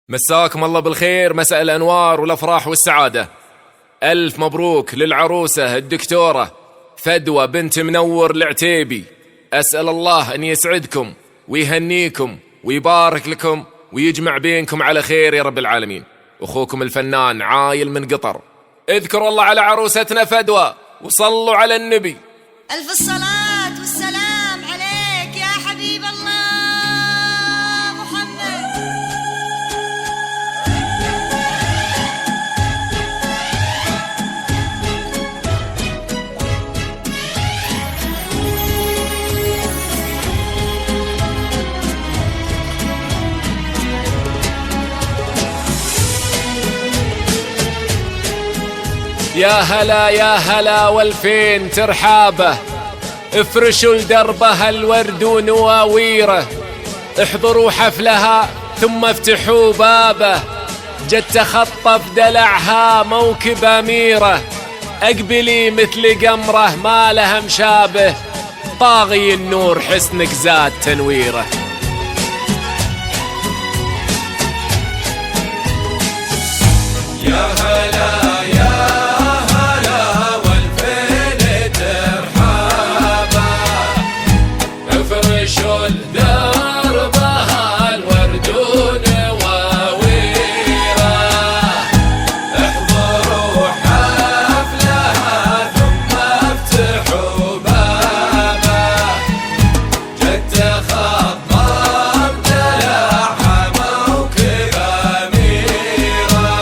مساكم الله بالخير، مساء الأنوار والأفراح والسعادة. ألف مبروك للعروسة الدكتورة فدوى بنت منور العتيبي. أسأل الله أن يسعدكم ويهنيكم ويبارك لكم ويجمع بينكم على خير يا رب العالمين. أخوكم الفنان عايل من قطر. اذكروا الله على عروستنا فدوى وصلوا على النبي. ألف الصلاة والسلام عليك يا حبيب الله محمد. يا هلا يا هلا والفين ترحابه، افرشوا لدربها الورد ونواويره، احضروا حفلها ثم افتحوا بابه، جت تخطف دلعها موكب أميرة، اقبلي مثل قمره ما لها مشابه، طاغي النور حسنك زاد تنويره. يا هلا دربها الورد ونواويره، احضروا حفلها ثم افتحوا بابه، جت تخطف دلعها موكب أميرة،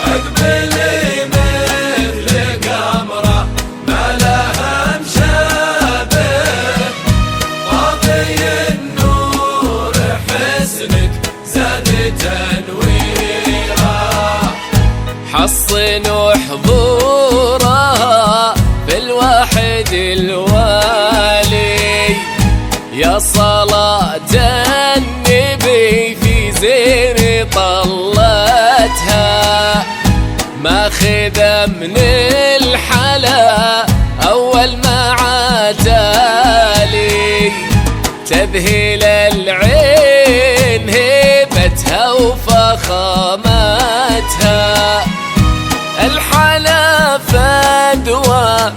اقبلي مثل قمرة ما لها مشابه، النور حسنك زاد تنويره، حصنوا حضورها في الواحد الوالي، يا صلاة النبي في زين طلتها، ماخذة من الحلا أول ما عتالي، تذهل العين هيبتها وفخامتها، الحلا فدوى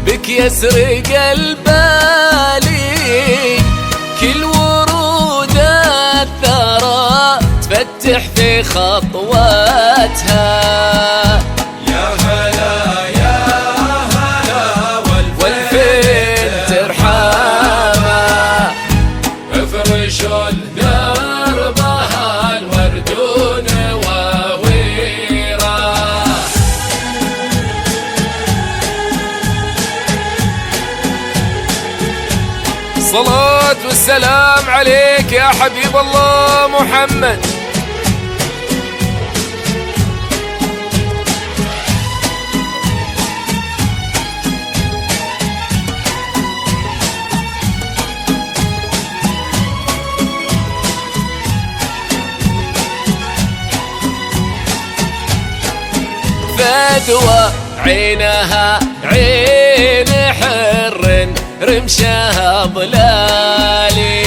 بك يسرق البالي، كل ورود الثرى تفتح في خطوتها. يا هلا يا هلا والفين ترحمه، افرشوا دربها الورد ونواويره. صلاة والسلام عليك يا حبيب الله محمد. فدوى عينها عين حر رمشها ظلالي،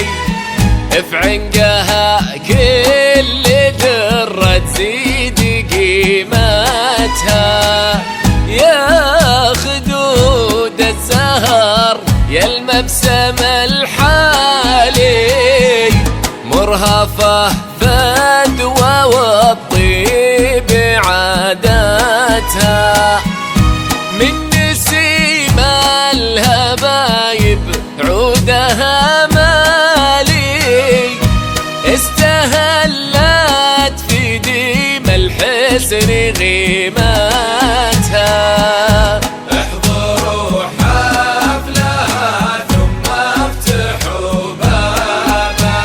في عنقها كل درة تزيد قيمتها، يا خدود الزهر يا المبسم الحالي، مرهفة فدوى والطيب عاداتها، من نسيم الهبايب عودها مالي، استهلت في ديم الحسن غيمتها، احضروا حفلها ثم افتحوا بابه،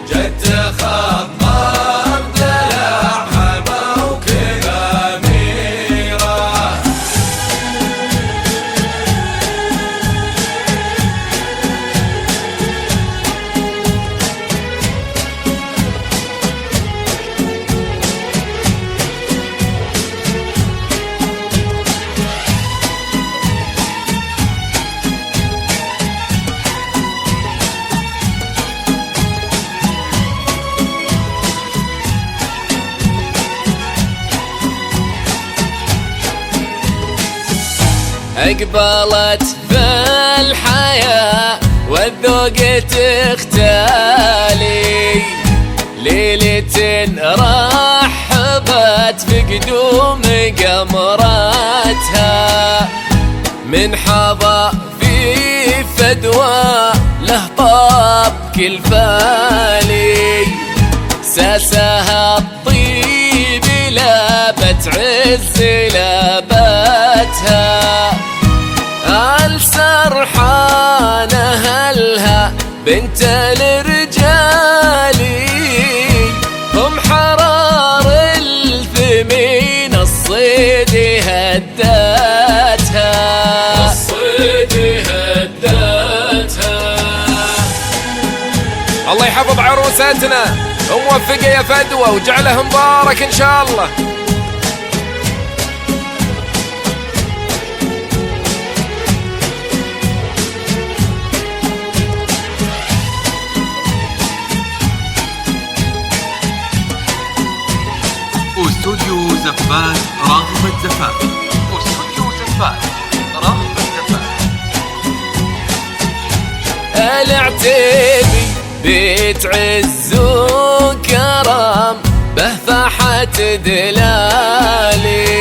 جت تخطف دلعها موكب أميرة، أقبلت بالحياة والذوق تختالي، ليلة رحبت بقدوم قمرتها، من حظى في فدوى له طاب كل فالي، ساسها الطيب لابت عز لابتها، السرحان أهلها بنت الرجال، هم حرار الثمين الصيد هدتها، الصيد هدتها. الله يحفظ عروستنا وموفقة يا فدوى وجعله مبارك إن شاء الله. استوديو زفات رغم الزفاف. استوديو زفات رغم الزفاف. العتيبي بيت عز وكرم به فاحت دلالي،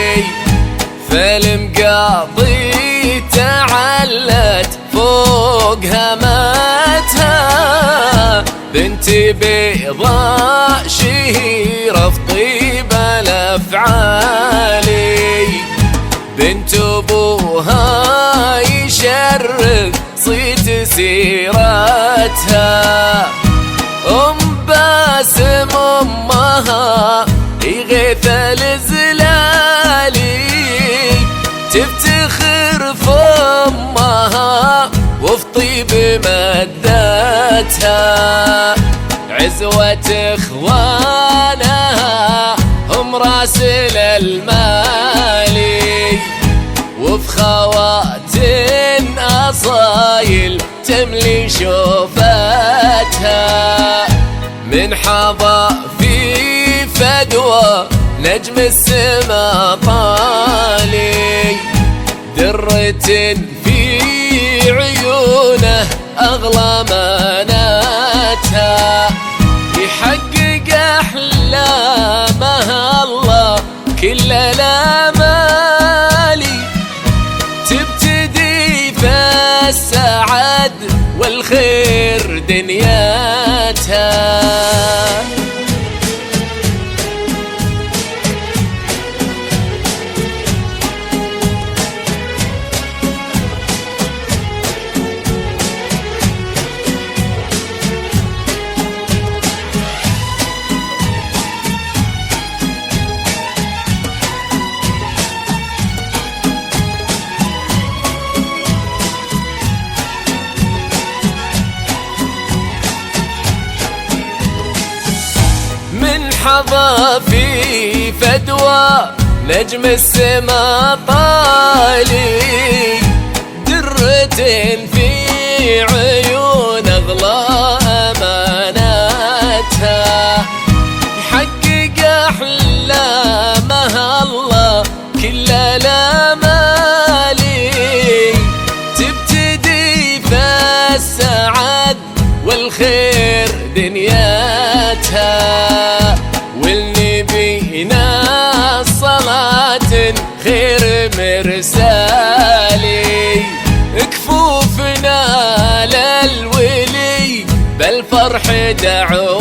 فالمقاضي تعلت فوق همتها، بنت بيضاء شهيرة في طيب الأفعالي، بنت أبوها يشرف صيت سيرتها، باسم أمها يغيث الزلالي، تفتخر في أمها وفي طيب مدتها، عزوة إخوانها هم راسل المالي، وفي خوات أصايل تملي شوفتها، من حظى في فدوى نجم السما طالي، درة في عيونه أغلى مناتها، يحقق أحلامها الله كل الآمالي، تبتدي في السعد والخير دنياتها. حظى في فدوى نجم السما طالي، درة في عيون أغلى أماناتها، يحقق أحلامها الله كل الآمالي، تبتدي في السعد والخير دنياتها، والنبينا صلاة خير مرسالي، كفوفنا للولي بالفرح دعو.